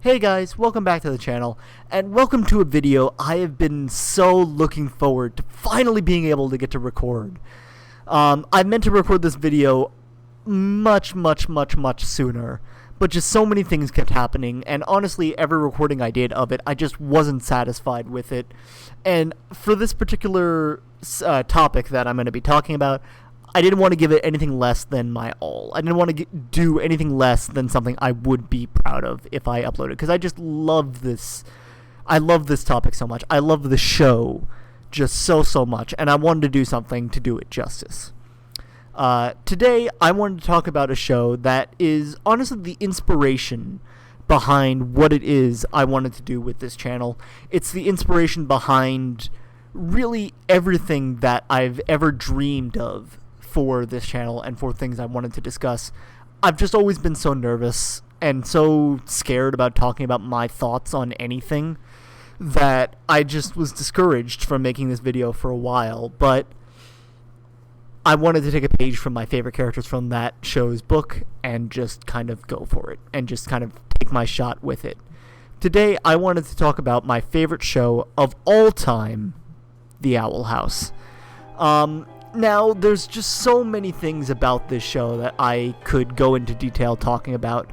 Hey guys, welcome back to the channel, and welcome to a video I have been so looking forward to finally being able to get to record. I meant to record this video much sooner, but just so many things kept happening, and honestly, every recording I did of it, I just wasn't satisfied with it. And for this particular topic that I'm going to be talking about, I didn't want to give it anything less than my all. I didn't want to do anything less than something I would be proud of if I uploaded, because I just love this. I love this topic so much. I love the show just so much, and I wanted to do something to do it justice. Today, I wanted to talk about a show that is honestly the inspiration behind what it is I wanted to do with this channel. It's the inspiration behind really everything that I've ever dreamed of for this channel and for things I wanted to discuss. I've just always been so nervous and so scared about talking about my thoughts on anything that I just was discouraged from making this video for a while, but I wanted to take a page from my favorite characters from that show's book and just kind of go for it and just kind of take my shot with it. Today I wanted to talk about my favorite show of all time, The Owl House. Now, there's just so many things about this show that I could go into detail talking about.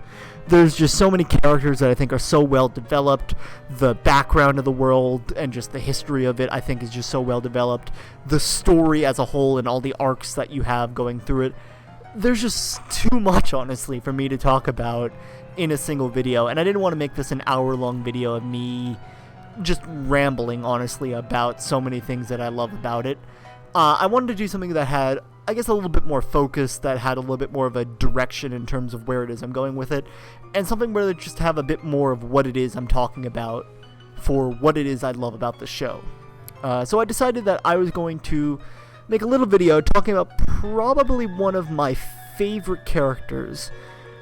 There's just so many characters that I think are so well developed. The background of the world and just the history of it, I think, is just so well developed. The story as a whole and all the arcs that you have going through it. There's just too much, honestly, for me to talk about in a single video. And I didn't want to make this an hour-long video of me just rambling, honestly, about so many things that I love about it. I wanted to do something that had, I guess, a little bit more focus, that had a little bit more of a direction in terms of where it is I'm going with it, and something where they just have a bit more of what it is I'm talking about for what it is I love about the show. So I decided that I was going to make a little video talking about probably one of my favorite characters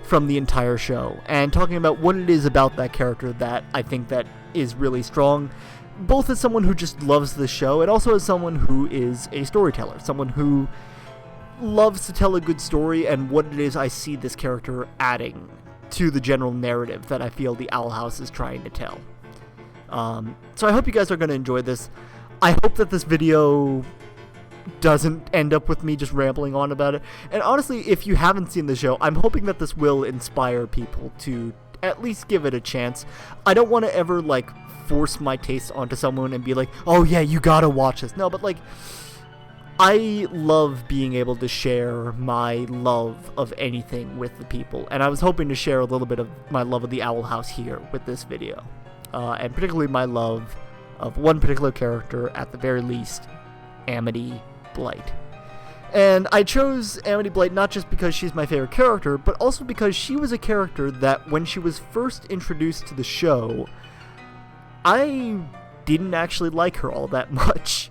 from the entire show, and talking about what it is about that character that I think that is really strong, both as someone who just loves the show and also as someone who is a storyteller, someone who loves to tell a good story, and what it is I see this character adding to the general narrative that I feel the Owl House is trying to tell. So I hope you guys are going to enjoy this. I hope that this video doesn't end up with me just rambling on about it. And honestly, if you haven't seen the show, I'm hoping that this will inspire people to at least give it a chance. I don't want to ever, force my taste onto someone and be like, oh yeah, you gotta watch this. No, but I love being able to share my love of anything with the people, and I was hoping to share a little bit of my love of the Owl House here with this video, and particularly my love of one particular character, at the very least, Amity Blight. And I chose Amity Blight not just because she's my favorite character, but also because she was a character that when she was first introduced to the show, I didn't actually like her all that much.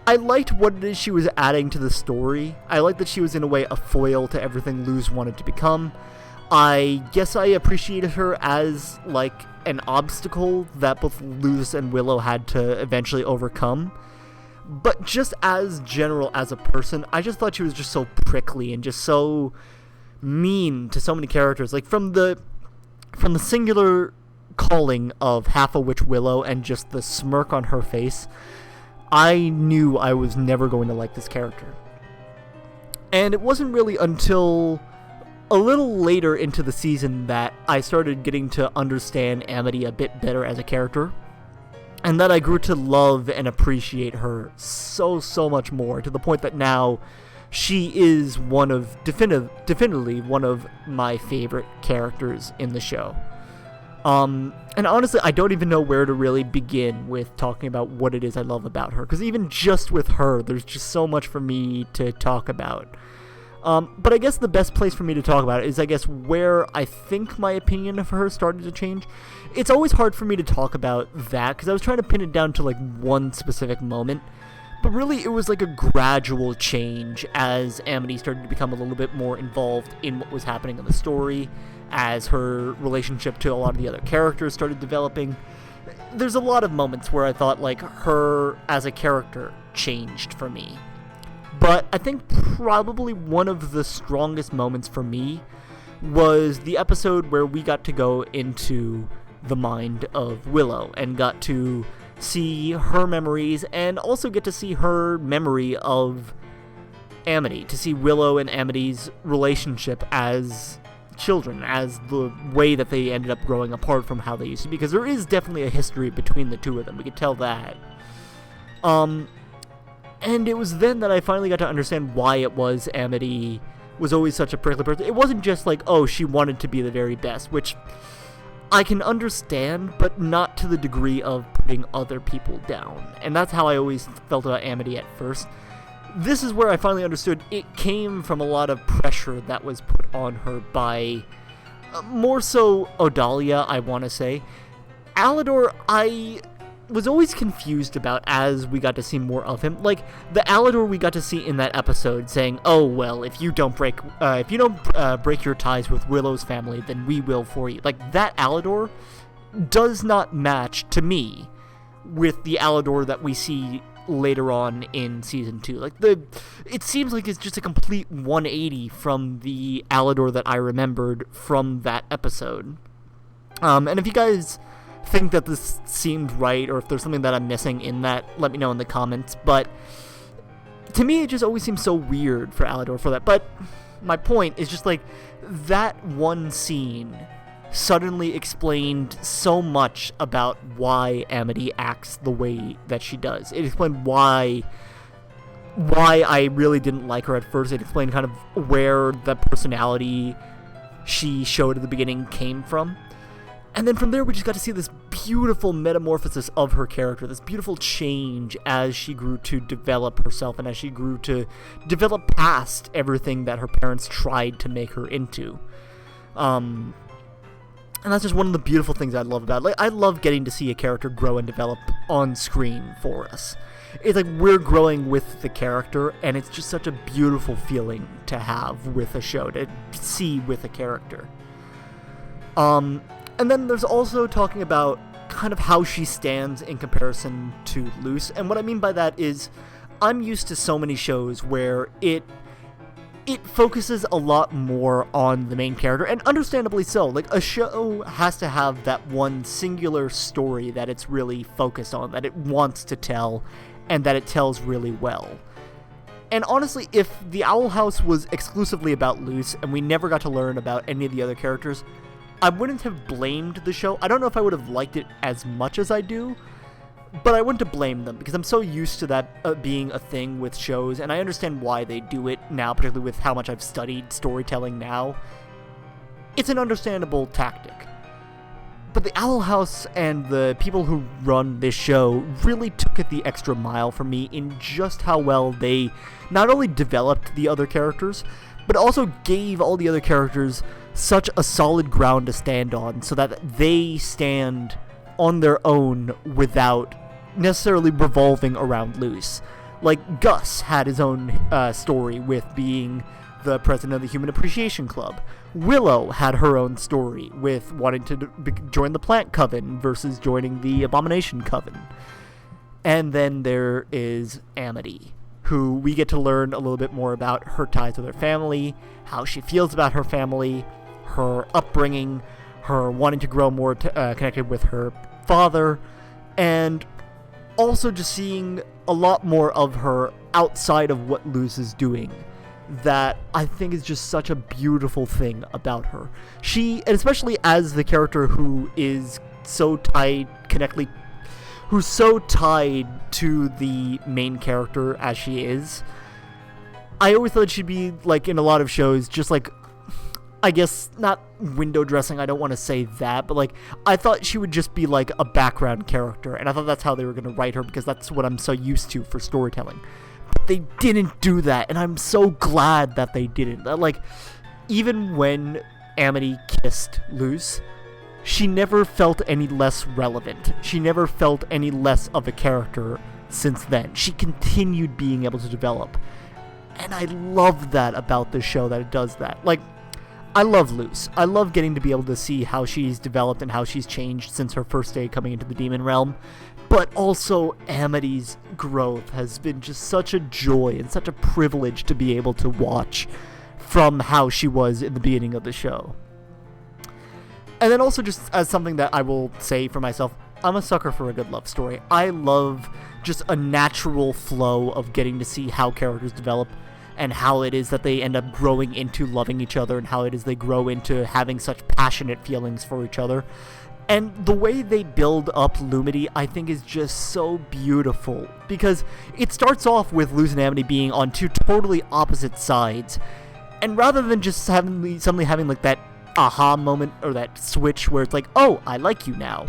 I liked what it is she was adding to the story. I liked that she was in a way a foil to everything Luz wanted to become. I guess I appreciated her as, an obstacle that both Luz and Willow had to eventually overcome. But just as general as a person, I just thought she was just so prickly and just so mean to so many characters. From the singular calling of half a witch Willow and just the smirk on her face, I knew I was never going to like this character. And it wasn't really until a little later into the season that I started getting to understand Amity a bit better as a character, and that I grew to love and appreciate her so much more, to the point that now she is definitely one of my favorite characters in the show. And honestly, I don't even know where to really begin with talking about what it is I love about her, because even just with her, there's just so much for me to talk about. But I guess the best place for me to talk about it is, I guess, where I think my opinion of her started to change. It's always hard for me to talk about that, because I was trying to pin it down to, one specific moment. But really, it was a gradual change as Amity started to become a little bit more involved in what was happening in the story, as her relationship to a lot of the other characters started developing. There's a lot of moments where I thought, her as a character changed for me. But I think probably one of the strongest moments for me was the episode where we got to go into the mind of Willow and got to see her memories and also get to see her memory of Amity, to see Willow and Amity's relationship as children, as the way that they ended up growing apart from how they used to be, because there is definitely a history between the two of them. We could tell that. And it was then that I finally got to understand why it was Amity was always such a prickly person. It wasn't just like, oh, she wanted to be the very best, which I can understand, but not to the degree of putting other people down. And that's how I always felt about Amity at first. This is where I finally understood it came from a lot of pressure that was put on her by, more so Odalia, I want to say. Alador, I was always confused about as we got to see more of him. Like, the Alador we got to see in that episode saying, oh, well, if you don't break your ties with Willow's family, then we will for you. Like, that Alador does not match, to me, with the Alador that we see later on in Season 2. Like, it seems like it's just a complete 180 from the Alador that I remembered from that episode. And if you guys think that this seemed right, or if there's something that I'm missing in that, let me know in the comments. But to me, it just always seems so weird for Alador for that. But my point is just like, that one scene suddenly explained so much about why Amity acts the way that she does. It explained why I really didn't like her at first. It explained kind of where the personality she showed at the beginning came from. And then from there, we just got to see this beautiful metamorphosis of her character, this beautiful change as she grew to develop herself and as she grew to develop past everything that her parents tried to make her into. And that's just one of the beautiful things I love about it. Like, I love getting to see a character grow and develop on screen for us. It's like we're growing with the character, and it's just such a beautiful feeling to have with a show, to see with a character. And then there's also talking about kind of how she stands in comparison to Luce. And what I mean by that is, I'm used to so many shows where it focuses a lot more on the main character, and understandably so. Like, a show has to have that one singular story that it's really focused on, that it wants to tell, and that it tells really well. And honestly, if The Owl House was exclusively about Luce, and we never got to learn about any of the other characters, I wouldn't have blamed the show. I don't know if I would have liked it as much as I do, but I wouldn't have blamed them, because I'm so used to that being a thing with shows, and I understand why they do it now, particularly with how much I've studied storytelling now. It's an understandable tactic. But the Owl House and the people who run this show really took it the extra mile for me in just how well they not only developed the other characters, but also gave all the other characters such a solid ground to stand on, so that they stand on their own without necessarily revolving around Luce. Like, Gus had his own story with being the president of the Human Appreciation Club. Willow had her own story with wanting to join the Plant Coven versus joining the Abomination Coven. And then there is Amity, who we get to learn a little bit more about her ties with her family, how she feels about her family, her upbringing, her wanting to grow more connected with her father, and also just seeing a lot more of her outside of what Luce is doing, that I think is just such a beautiful thing about her. She, and especially as the character who is so who's so tied to the main character as she is, I always thought she'd be, like, in a lot of shows, just like, I guess, not window dressing, I don't want to say that, but, like, I thought she would just be, like, a background character, and I thought that's how they were going to write her, because that's what I'm so used to for storytelling. But they didn't do that, and I'm so glad that they didn't. Like, even when Amity kissed Luce, she never felt any less relevant. She never felt any less of a character since then. She continued being able to develop. And I love that about this show, that it does that. Like, I love Luce. I love getting to be able to see how she's developed and how she's changed since her first day coming into the Demon Realm. But also, Amity's growth has been just such a joy and such a privilege to be able to watch from how she was in the beginning of the show. And then also, just as something that I will say for myself, I'm a sucker for a good love story. I love just a natural flow of getting to see how characters develop and how it is that they end up growing into loving each other and how it is they grow into having such passionate feelings for each other. And the way they build up Lumity, I think, is just so beautiful, because it starts off with Luz and Amity being on two totally opposite sides, and rather than just suddenly having like that aha moment or that switch where it's like, oh, I like you now,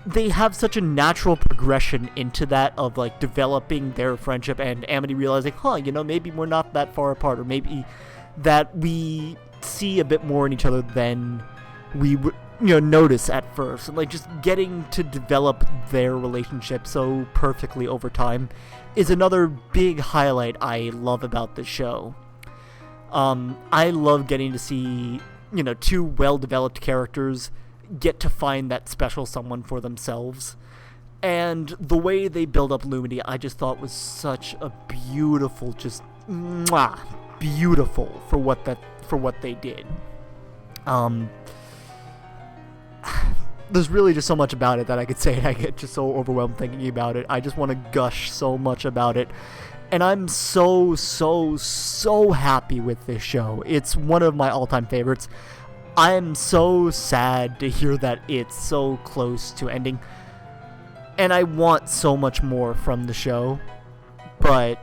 they have such a natural progression into that of like developing their friendship, and Amity realizing, maybe we're not that far apart, or maybe that we see a bit more in each other than we would notice at first, and like just getting to develop their relationship so perfectly over time is another big highlight I love about the show. I love getting to see two well-developed characters get to find that special someone for themselves, and the way they build up Lumity I just thought was such a beautiful, just beautiful for what they did. There's really just so much about it that I could say, and I get just so overwhelmed thinking about it. I just want to gush so much about it. And I'm so happy with this show. It's one of my all-time favorites. I'm so sad to hear that it's so close to ending. And I want so much more from the show. But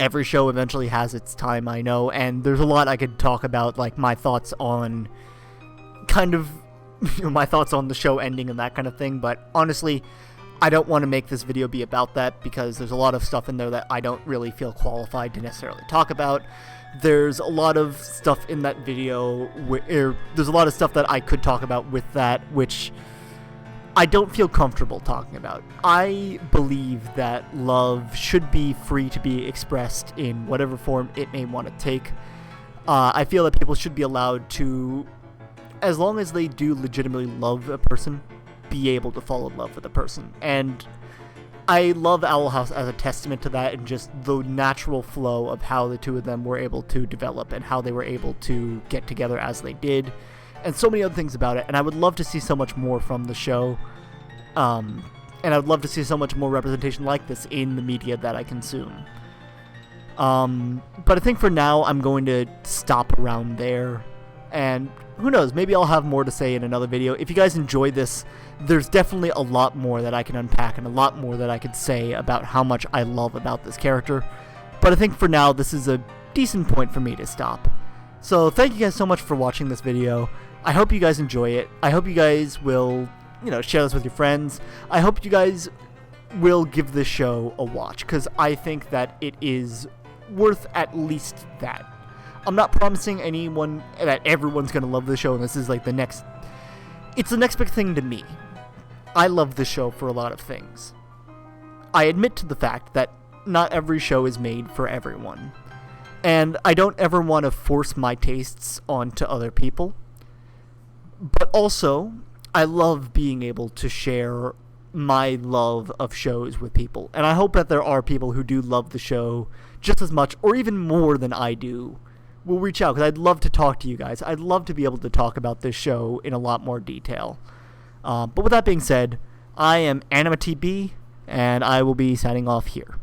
every show eventually has its time, I know. And there's a lot I could talk about, like my thoughts on my thoughts on the show ending and that kind of thing, but honestly, I don't want to make this video be about that, because there's a lot of stuff in there that I don't really feel qualified to necessarily talk about. There's a lot of stuff in that video there's a lot of stuff that I could talk about with that, which I don't feel comfortable talking about. I believe that love should be free to be expressed in whatever form it may want to take. I feel that people should be allowed to, as long as they do legitimately love a person, be able to fall in love with a person. And I love Owl House as a testament to that, and just the natural flow of how the two of them were able to develop and how they were able to get together as they did, and so many other things about it. And I would love to see so much more from the show, and I would love to see so much more representation like this in the media that I consume. But I think for now I'm going to stop around there, and who knows, maybe I'll have more to say in another video. If you guys enjoy this, there's definitely a lot more that I can unpack and a lot more that I could say about how much I love about this character. But I think for now, this is a decent point for me to stop. So thank you guys so much for watching this video. I hope you guys enjoy it. I hope you guys will, share this with your friends. I hope you guys will give this show a watch, because I think that it is worth at least that. I'm not promising anyone that everyone's going to love the show, and this is like it's the next big thing to me. I love this show for a lot of things. I admit to the fact that not every show is made for everyone, and I don't ever want to force my tastes onto other people. But also, I love being able to share my love of shows with people, and I hope that there are people who do love the show just as much or even more than I do will reach out, because I'd love to talk to you guys. I'd love to be able to talk about this show in a lot more detail. But with that being said, I am Ani-mity, and I will be signing off here.